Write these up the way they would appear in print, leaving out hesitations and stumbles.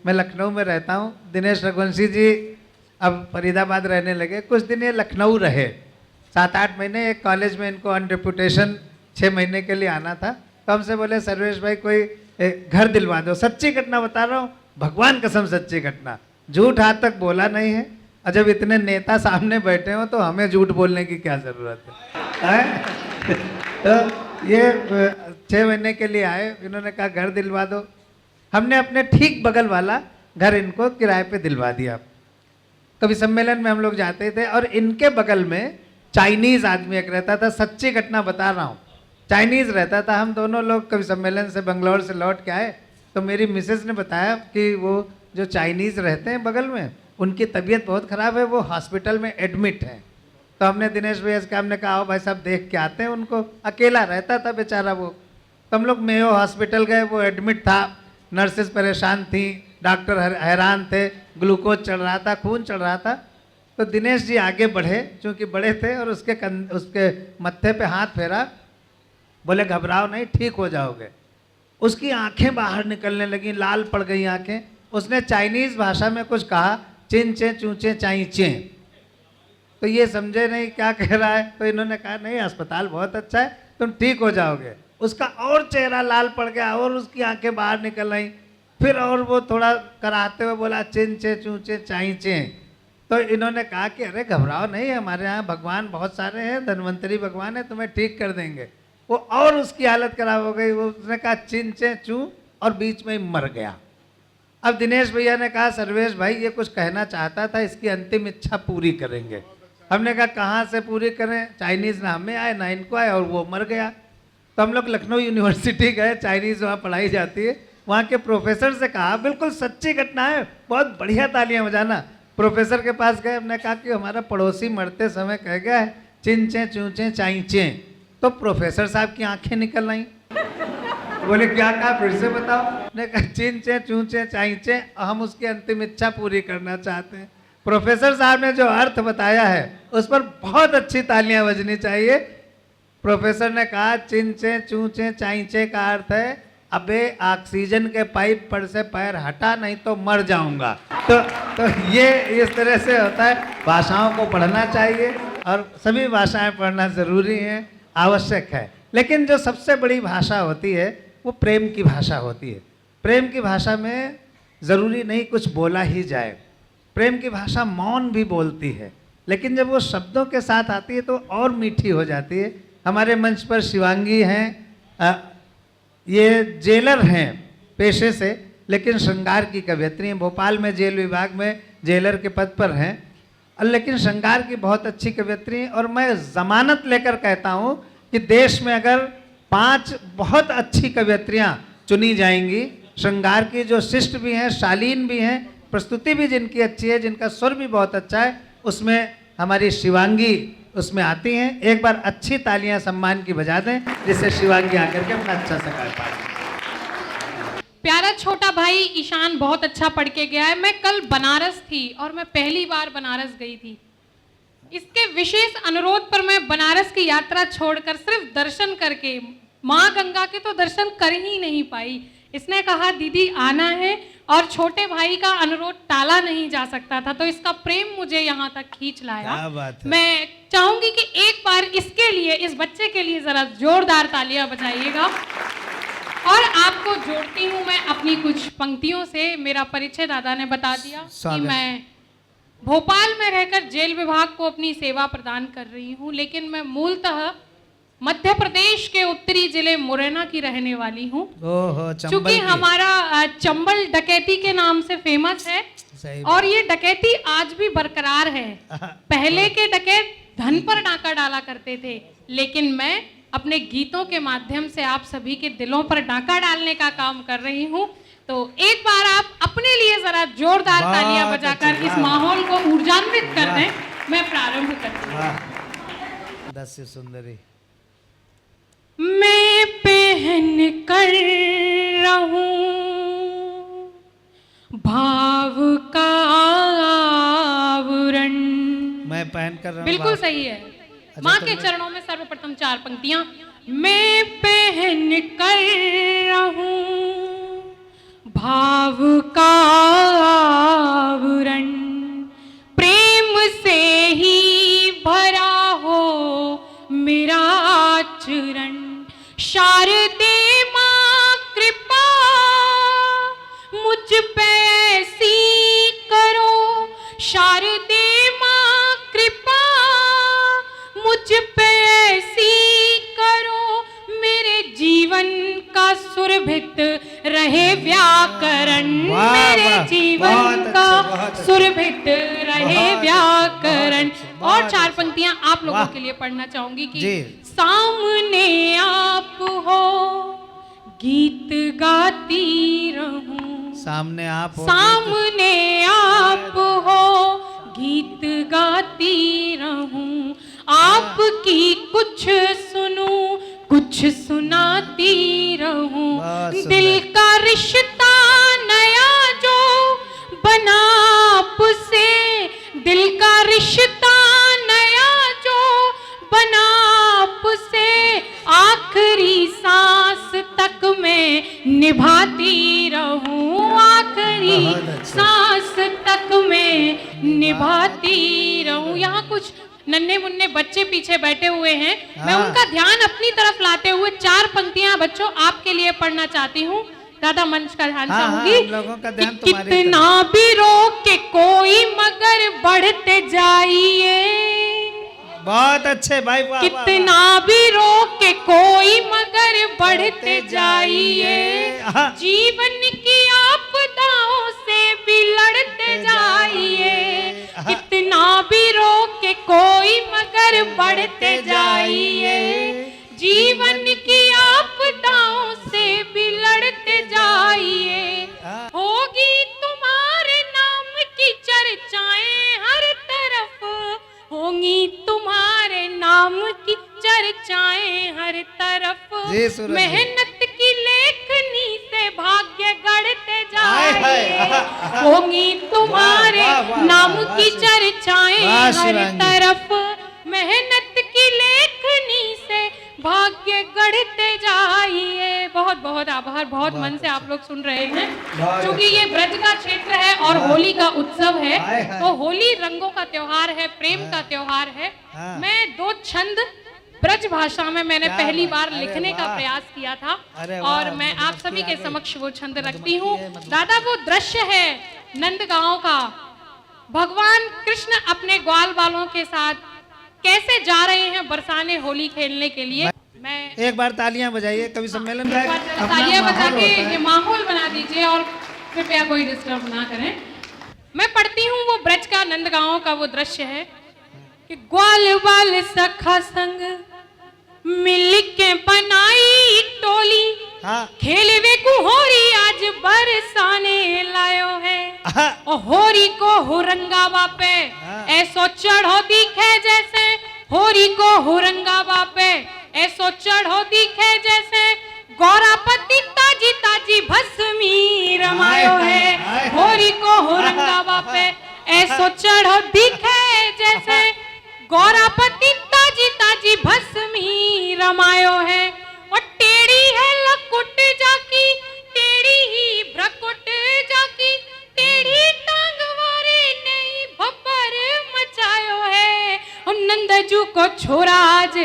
मैं लखनऊ में रहता हूँ। दिनेश रघुवंशी जी अब फरीदाबाद रहने लगे। कुछ दिन ये लखनऊ रहे, 7-8 महीने। एक कॉलेज में इनको ऑन डिप्यूटेशन 6 महीने के लिए आना था। तो हमसे बोले सर्वेश भाई कोई घर दिलवा दो। सच्ची घटना बता रहा हूँ, भगवान कसम सच्ची घटना, झूठ आज तक बोला नहीं है। और जब इतने नेता सामने बैठे हो तो हमें झूठ बोलने की क्या ज़रूरत है? तो ये 6 महीने के लिए आए, इन्होंने कहा घर दिलवा दो। हमने अपने ठीक बगल वाला घर इनको किराए पे दिलवा दिया। कभी सम्मेलन में हम लोग जाते थे और इनके बगल में चाइनीज आदमी एक रहता था। सच्ची घटना बता रहा हूँ, चाइनीज रहता था। हम दोनों लोग कभी सम्मेलन से बंगलौर से लौट के आए तो मेरी मिसेस ने बताया कि वो जो चाइनीज रहते हैं बगल में, उनकी तबीयत बहुत ख़राब है, वो हॉस्पिटल में एडमिट है। तो हमने दिनेश भैया से हमने कहा आओ भाई साहब देख के आते हैं उनको। अकेला रहता था बेचारा वो। तो हम लोग मेयो हॉस्पिटल गए, वो एडमिट था, नर्सेज परेशान थी, डॉक्टर हैरान थे, ग्लूकोज चढ़ रहा था, खून चढ़ रहा था। तो दिनेश जी आगे बढ़े, चूँकि बड़े थे, और उसके मत्थे पे हाथ फेरा, बोले घबराओ नहीं, ठीक हो जाओगे। उसकी आंखें बाहर निकलने लगी, लाल पड़ गई आंखें। उसने चाइनीज भाषा में कुछ कहा, चिन चे चूचे चाई चे। तो ये समझे नहीं क्या कह रहा है। तो इन्होंने कहा नहीं अस्पताल बहुत अच्छा है, तुम ठीक हो जाओगे। उसका और चेहरा लाल पड़ गया और उसकी आंखें बाहर निकल आई। फिर और वो थोड़ा कराते हुए बोला चिन चे चूचे चाई चे। तो इन्होंने कहा कि अरे घबराओ नहीं, हमारे यहाँ भगवान बहुत सारे हैं, धन्वंतरी भगवान है, तुम्हें ठीक कर देंगे। वो और उसकी हालत खराब हो गई। वो उसने कहा चिन चे चू और बीच में ही मर गया। अब दिनेश भैया ने कहा सर्वेश भाई ये कुछ कहना चाहता था, इसकी अंतिम इच्छा पूरी करेंगे। हमने कहा कहाँ से पूरी करें, चाइनीज़ ना हमें आए ना इनको आए, और वो मर गया। तो हम लोग लखनऊ यूनिवर्सिटी गए, चाइनीज़ वहाँ पढ़ाई जाती है, वहाँ के प्रोफेसर से कहा बिल्कुल सच्ची घटना है, बहुत बढ़िया तालियां बजाना। प्रोफेसर के पास गए, हमने कहा कि हमारा पड़ोसी मरते समय कह गया है चिन चे चूचे चाई चे। तो प्रोफेसर साहब की आंखें निकल आई, बोले क्या कहा फिर से बताओ। ने कहा चिन चे चूचे चाई चे, हम उसकी अंतिम इच्छा पूरी करना चाहते हैं। प्रोफेसर साहब ने जो अर्थ बताया है उस पर बहुत अच्छी तालियां बजनी चाहिए। प्रोफेसर ने कहा चिन चे चूचे चाई चे का अर्थ है अबे ऑक्सीजन के पाइप पर से पैर हटा नहीं तो मर जाऊंगा। तो ये इस तरह से होता है। भाषाओं को पढ़ना चाहिए और सभी भाषाएं पढ़ना ज़रूरी है, आवश्यक है। लेकिन जो सबसे बड़ी भाषा होती है वो प्रेम की भाषा होती है। प्रेम की भाषा में ज़रूरी नहीं कुछ बोला ही जाए, प्रेम की भाषा मौन भी बोलती है, लेकिन जब वो शब्दों के साथ आती है तो और मीठी हो जाती है। हमारे मंच पर शिवांगी हैं, ये जेलर हैं पेशे से, लेकिन श्रृंगार की कवयित्री हैं। भोपाल में जेल विभाग में जेलर के पद पर हैं, लेकिन श्रृंगार की बहुत अच्छी कवयित्री हैं। और मैं ज़मानत लेकर कहता हूँ कि देश में अगर 5 बहुत अच्छी कवयित्रियाँ चुनी जाएंगी, श्रृंगार की जो शिष्ट भी हैं, शालीन भी हैं, प्रस्तुति भी जिनकी अच्छी है, जिनका स्वर भी बहुत अच्छा है, उसमें हमारी शिवांगी उसमें आती हैं। एक बार अच्छी तालियां सम्मान की बजा दें जिससे शिवांगी आकर के अपना अच्छा सा कर पाए। प्यारा छोटा भाई ईशान बहुत अच्छा पढ़ के गया है। मैं कल बनारस थी और मैं पहली बार बनारस गई थी। इसके विशेष अनुरोध पर मैं बनारस की यात्रा छोड़कर सिर्फ दर्शन करके माँ गंगा के तो दर्शन कर ही नहीं पाई। इसने कहा दीदी आना है और छोटे भाई का अनुरोध टाला नहीं जा सकता था, तो इसका प्रेम मुझे यहाँ तक खींच लाया। क्या बात है। मैं चाहूंगी कि एक बार इसके लिए, इस बच्चे के लिए जरा जोरदार तालियां बजाइएगा। और आपको जोड़ती हूँ मैं अपनी कुछ पंक्तियों से। मेरा परिचय दादा ने बता दिया कि मैं भोपाल में रहकर जेल विभाग को अपनी सेवा प्रदान कर रही हूँ, लेकिन मैं मूलतः मध्य प्रदेश के उत्तरी जिले मुरैना की रहने वाली हूँ। क्योंकि हमारा चंबल डकैती के नाम से फेमस है और ये डकैती आज भी बरकरार है। पहले के डकैत धन पर डाका डाला करते थे, लेकिन मैं अपने गीतों के माध्यम से आप सभी के दिलों पर डाका डालने का काम कर रही हूँ। तो एक बार आप अपने लिए जरा जोरदार तालियां बजाकर इस माहौल को ऊर्जान्वित कर दें। मैं प्रारंभ करती हूँ। दस सुंदरी मैं पहन कर रहूं भाव का आवरण। मैं पहन कर रहूं, बिल्कुल सही है। माँ के चरणों में सर्वप्रथम 4 पंक्तियां। मैं पहन कर रहूं भाव का शारदे माँ कृपा मुझ पे ऐसी करो, मेरे जीवन का सुरभित रहे व्याकरण, वाह, मेरे वाह, जीवन बहुत का अच्छे, बहुत अच्छे। सुरभित रहे बहुत व्याकरण। अच्छे, बहुत और चार अच्छे। पंक्तियां आप लोगों वाह। के लिए पढ़ना चाहूंगी कि जी। सामने आप हो गीत गाती रहूं, सामने आप हो सामने आप हो गीत गाती रहूं, आपकी कुछ सुनूं कुछ सुनाती रहूं, बहुत सुंदर। दिल का रिश्ता नया जो बना आपसे, दिल का रिश्ता नया जो बना आपसे, आखिरी सांस तक मैं निभाती रहूं, आखिरी बहुत अच्छा। सांस तक मैं निभाती रहूं। यहाँ कुछ नन्हे मुन्ने बच्चे पीछे बैठे हुए हैं, मैं हाँ। उनका ध्यान अपनी तरफ लाते हुए चार पंक्तियां बच्चों आपके लिए पढ़ना चाहती हूँ। दादा मंच का ध्यान हाँ, चाहूंगी हम लोगों का ध्यान कि तुम्हारी कितना भी रोके कोई मगर बढ़ते जाइए, बहुत अच्छे भाई, वाह, वाह, वाह। कितना भी रोके कोई मगर बढ़ते जाइए, हाँ। जीवन की आपदाओं से भी लड़ते जाइए, हाँ। कितना भी रोके कोई मगर बढ़ते जाइए, जीवन की आपदाओं से भी लड़ते जाइए, हाँ। होगी तुम्हारे नाम की चर्चाएं हर तरफ, होंगी तुम्हारे नाम की चर्चाएं हर तरफ, जी, सूरज जी। मेहनत की लेखनी से भाग्य गढ़ते हाय, हाय, जाए, होंगी तुम्हारे वाह, वाह, वाह, नाम वाह, की वाह, चर्चाएं वाह, हर शिवांगी। तरफ, मेहनत की लेखनी से भाग्य गढ़ते जाइए। बहुत बहुत आभार, बहुत मन से आप लोग सुन रहे हैं, बहुत क्योंकि ये ब्रज का क्षेत्र है और वाह। होली का उत्सव है, हाय, हाय। तो होली रंगों का त्योहार है, प्रेम का त्योहार है। हाँ। मैं दो छंद ब्रज भाषा में मैंने क्या पहली बात, बार अरे लिखने का वाह। प्रयास किया था, अरे वाह, और मैं आप मधुमक्खी सभी आ के गई। समक्ष वो छंद रखती मधुमक्खी हूँ। है, मधुमक्खी। दादा वो दृश्य है नंदगांव का, भगवान कृष्ण अपने ग्वाल बालों के साथ कैसे जा रहे हैं बरसाने होली खेलने के लिए। मैं एक बार तालियां बजाइए, कवि सम्मेलन का एक बार अपना तालियां बजा माहौल के होता है। ये माहौल बना दीजिए और कृपया कोई डिस्टर्ब ना करें। मैं पढ़ती हूँ वो ब्रज का नंदगांव का वो दृश्य है कि ग्वाल बाल सखा संग मिल के बनाई टोली, हाँ। खेलवे को होरी आज बरसाने लायो है, हाँ। और होरी को हुरंगा बापे हाँ। ऐसो चढ़ो दिखे जैसे, होरी को हुरंगा बापे ऐसो चढ़ो दिखे जैसे, गौरापति ताजी ताजी भस्मी रमायो है, हाय, हाय, हाय। होरी को हुरंगा बापे ऐसो चढ़ो दिखे जैसे, गौरापति ताजी ताजी भस्मी रमायो है, और टेढ़ी है लकुट जाकी टेढ़ी ही भ्रकुट जाकी, टेढ़ी टांग वारे नहीं भब्बर मचायो है, और नंदजू को छोरा आज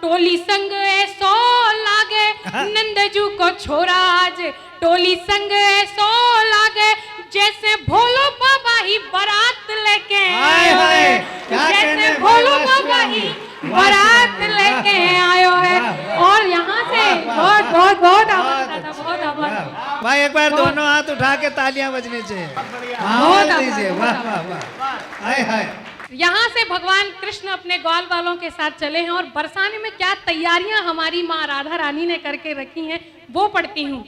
टोली संग ऐसो लागे, नंदजू को छोरा आज टोली संग ऐसो लागे, जैसे भोलो बाबा ही बारात लेके हाय, आयो हाय, है, क्या कहने जैसे भाई, भोलो वाह, बाबा ही शिवांगी, बारात वाह, लेके वाह, आयो है। वाह, और यहाँ से वाह, बहुत वाह, बहुत बहुत बहुत आभार दादा, अच्छा, बहुत आभार। भाई एक बार बहुत- दोनों हाथ उठा के तालियां बजनी चाहिए, बहुत माहौल आभार, दीजिए, बहुत वाह वाह वाह, हाय हाय। यहाँ से भगवान कृष्ण अपने ग्वाल बालों के साथ चले हैं, और बरसाने में क्या तैयारियां हमारी माँ राधा रानी ने करके रखी हैं वो पढ़ती हूँ।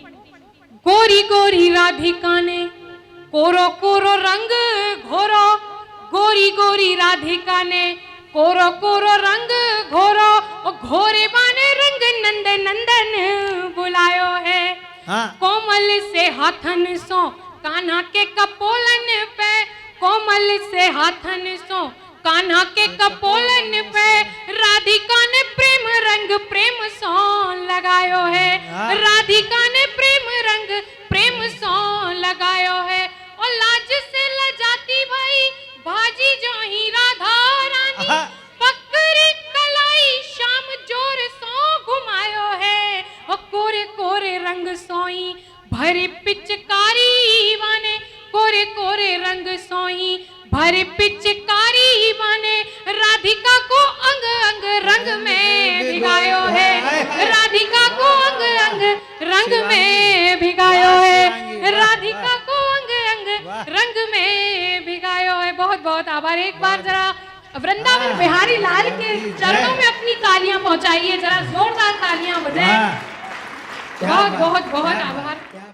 गोरी गोरी राधिका ने कोरो कोरो रंग घोरो, गोरी गोरी राधिका ने कोरो कोरो रंग घोरो, और घोरे बाने रंग नंद नंदन बुलायो है, हाँ। कोमल से हाथन सो कान्हा के कपोलन पे, कोमल से हाथन सो कान्हा के कपोलन पे, राधिका ने प्रेम रंग प्रेम सो लगायो है, हाँ। राधिका ने प्रेम रंग प्रेम सो लगायो है, और लाज से लजाती भाई भाजी जो ही राधा रानी, हाँ। पकड़ी कलाई शाम जोर सो घुमायो है, और कोरे कोरे रंग सोई भरे पिचकारी वाने, कोरे कोरे रंग सोई भरे पिचकारी माने राधिका को अंग अंग रंग में भिगायो है, राधिका को अंग अंग रंग में भिगायो है, राधिका को अंग अंग रंग में भिगायो है। बहुत बहुत आभार। एक बार जरा वृंदावन बिहारी लाल के चरणों में अपनी तालियां पहुंचाइए, जरा जोरदार तालियां बजाएं। बहुत बहुत बहुत आभार।